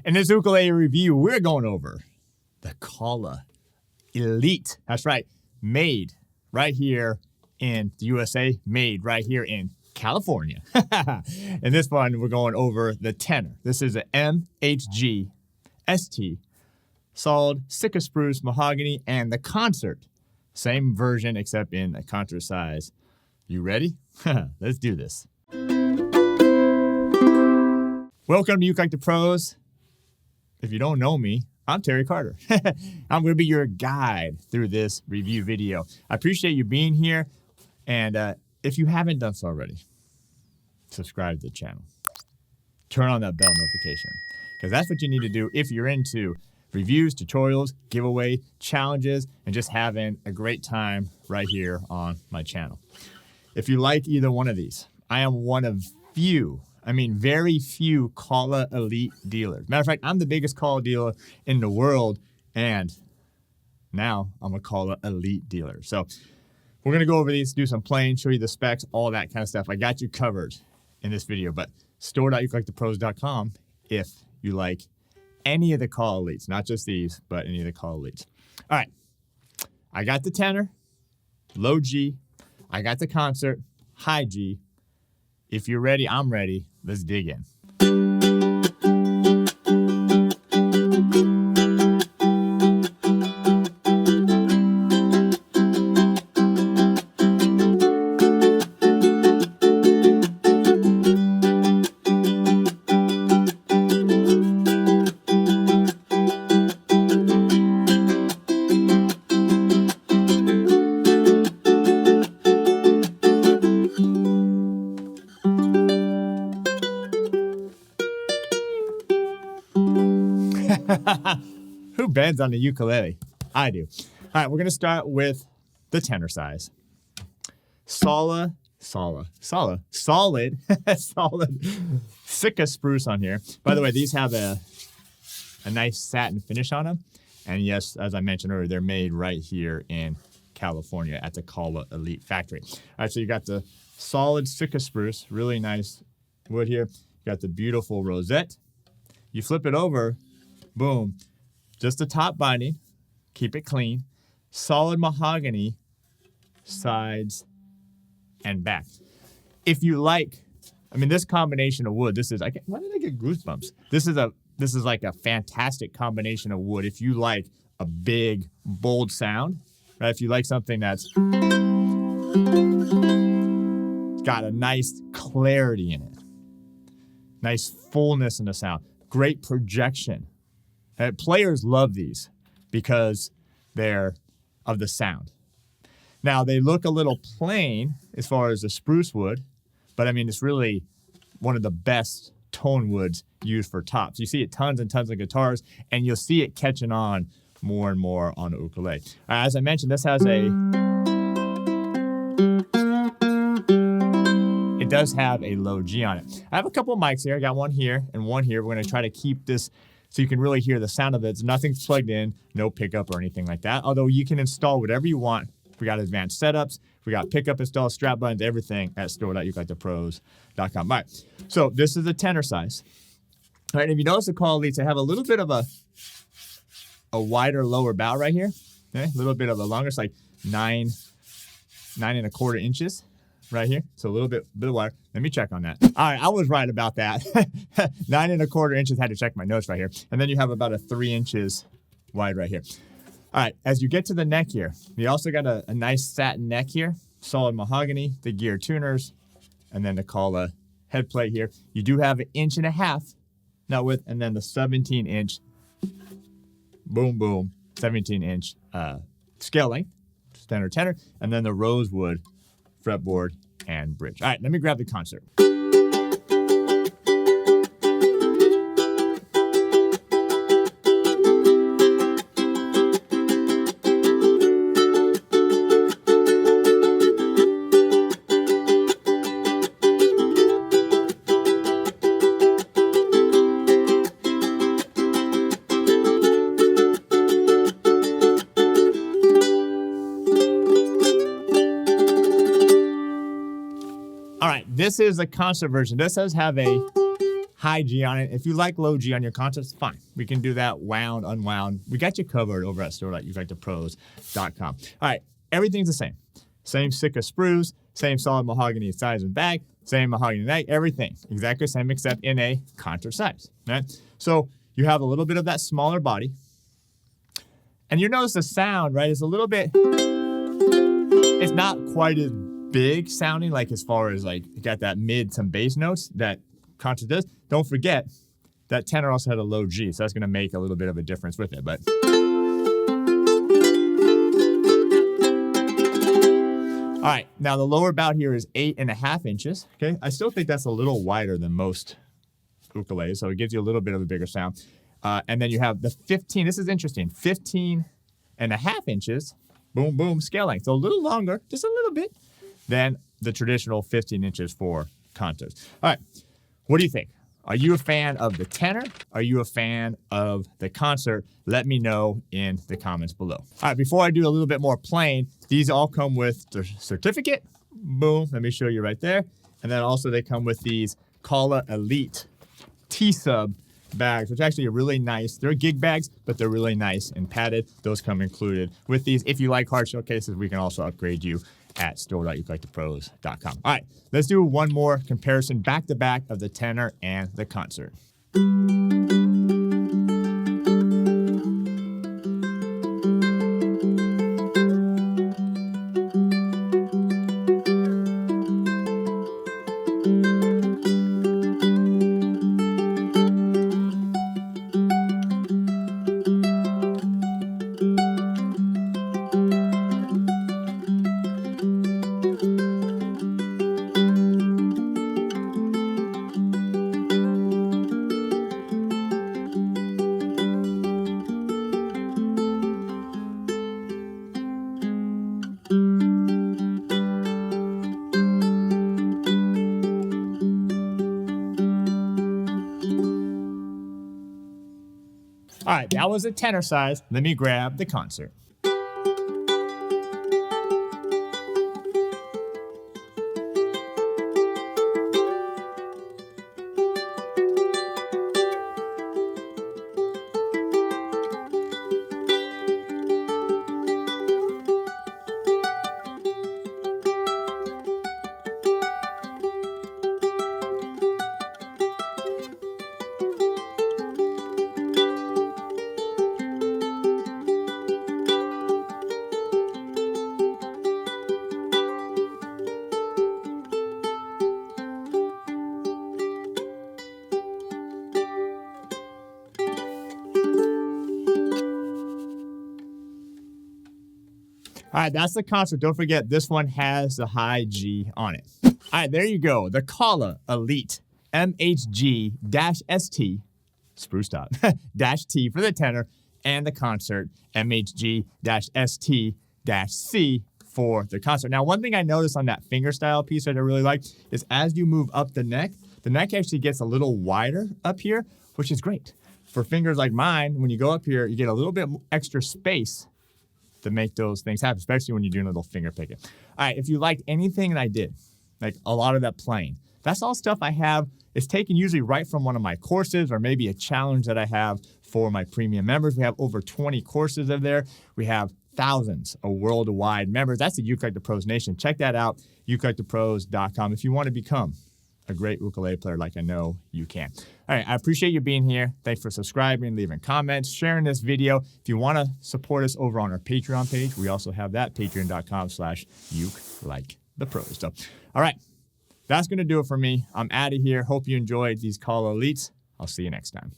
In this ukulele review, we're going over the Kala Elite. That's right, made right here in the USA, made right here in California. In this one, we're going over the Tenor. This is an MHG-ST, Solid Sitka Spruce Mahogany, and the Concert. Same version, except in a concert size. You ready? Let's do this. Welcome to ukelikethepros. If you don't know me, I'm Terry Carter. I'm going to be your guide through this review video. I appreciate you being here. And if you haven't done so already, subscribe to the channel. Turn on that bell notification, because that's what you need to do if you're into reviews, tutorials, giveaway, challenges, and just having a great time right here on my channel. If you like either one of these, I am one of very few Kala Elite dealers. Matter of fact, I'm the biggest Kala dealer in the world, and now I'm a Kala Elite dealer. So we're going to go over these, do some playing, show you the specs, all that kind of stuff. I got you covered in this video, but store.ukelikethepros.com if you like any of the Kala Elites, not just these, but any of the Kala Elites. All right, I got the Tenor, low G. I got the Concert, high G. If you're ready, I'm ready. Let's dig in. Who bends on the ukulele? I do. All right, we're going to start with the tenor size. Solid Sitka Spruce on here. By the way, these have a nice satin finish on them. And yes, as I mentioned earlier, they're made right here in California at the Kala Elite factory. All right, so you got the solid Sitka Spruce, really nice wood here. You got the beautiful rosette. You flip it over, boom, just the top binding, keep it clean. Solid mahogany, sides and back. If you like, this combination of wood, why did I get goosebumps? This is like a fantastic combination of wood. If you like a big, bold sound, right? If you like something that's got a nice clarity in it, nice fullness in the sound, great projection. Players love these because they're of the sound. Now, they look a little plain as far as the spruce wood, but it's really one of the best tone woods used for tops. You see it tons and tons of guitars, and you'll see it catching on more and more on the ukulele. As I mentioned, this has it does have a low G on it. I have a couple of mics here. I got one here and one here. We're going to try to keep this so you can really hear the sound of it. Nothing's plugged in, no pickup or anything like that. Although you can install whatever you want. We got advanced setups. We got pickup install, strap buttons, everything at store.ukelikethepros.com. All right, so this is the tenor size. All right, if you notice the Kala Elites, they have a little bit of a wider lower bow right here. Okay, a little bit of a longer, it's like 9.25 inches. Right here, so a little bit wider. Let me check on that. All right, I was right about that. 9.25 inches, had to check my notes right here. And then you have about a 3 inches wide right here. All right, as you get to the neck here, you also got a nice satin neck here, solid mahogany, the gear tuners, and then the Kala head plate here. You do have 1.5 inches nut width, and then the 17-inch, boom, 17-inch scale length, tenor, and then the rosewood fretboard and bridge. All right, let me grab the Concert. All right, this is the Concert version. This does have a high G on it. If you like low G on your concerts, fine. We can do that wound, unwound. We got you covered over at store.ukelikethepros.com. All right, everything's the same. Same Sitka Spruce, same solid mahogany size and bag, same mahogany neck, everything. Exactly the same except in a concert size. Right? So you have a little bit of that smaller body. And you notice the sound, right, is a little bit, it's not quite as big sounding, like as far as like you got that mid, some bass notes that concert does. Don't forget that tenor also had a low G, so that's going to make a little bit of a difference with it. But all right, now the lower bout here is 8.5 inches. Okay, I still think that's a little wider than most ukuleles, so it gives you a little bit of a bigger sound. And then you have the 15. This is interesting. 15.5 inches. Boom, boom, scale length. So a little longer, just a little bit, than the traditional 15 inches for concerts. All right, what do you think? Are you a fan of the tenor? Are you a fan of the concert? Let me know in the comments below. All right, before I do a little bit more playing, these all come with the certificate. Boom, let me show you right there. And then also they come with these Kala Elite T-sub bags, which actually are really nice. They're gig bags, but they're really nice and padded. Those come included with these. If you like hard shell cases, we can also upgrade you at store.ukelikethepros.com. All right, let's do one more comparison back to back of the tenor and the concert. All right, that was the tenor size. Let me grab the concert. All right, that's the concert. Don't forget, this one has the high G on it. All right, there you go. The Kala Elite MHG-ST Spruce top -T for the tenor, and the concert MHG-ST-C for the concert. Now, one thing I noticed on that fingerstyle piece that I really like is as you move up the neck actually gets a little wider up here, which is great. For fingers like mine, when you go up here, you get a little bit extra space to make those things happen, especially when you're doing a little finger picking. All right, if you liked anything that I did, like a lot of that playing, that's all stuff I have. It's taken usually right from one of my courses or maybe a challenge that I have for my premium members. We have over 20 courses of there. We have thousands of worldwide members. That's the Ukelike the Pros Nation. Check that out, ukelikethepros.com, if you want to become a great ukulele player like I know you can. All right, I appreciate you being here. Thanks for subscribing, leaving comments, sharing this video. If you want to support us over on our Patreon page, we also have that, patreon.com/ukelikethepros. So, all right, that's going to do it for me. I'm out of here. Hope you enjoyed these Kala Elites. I'll see you next time.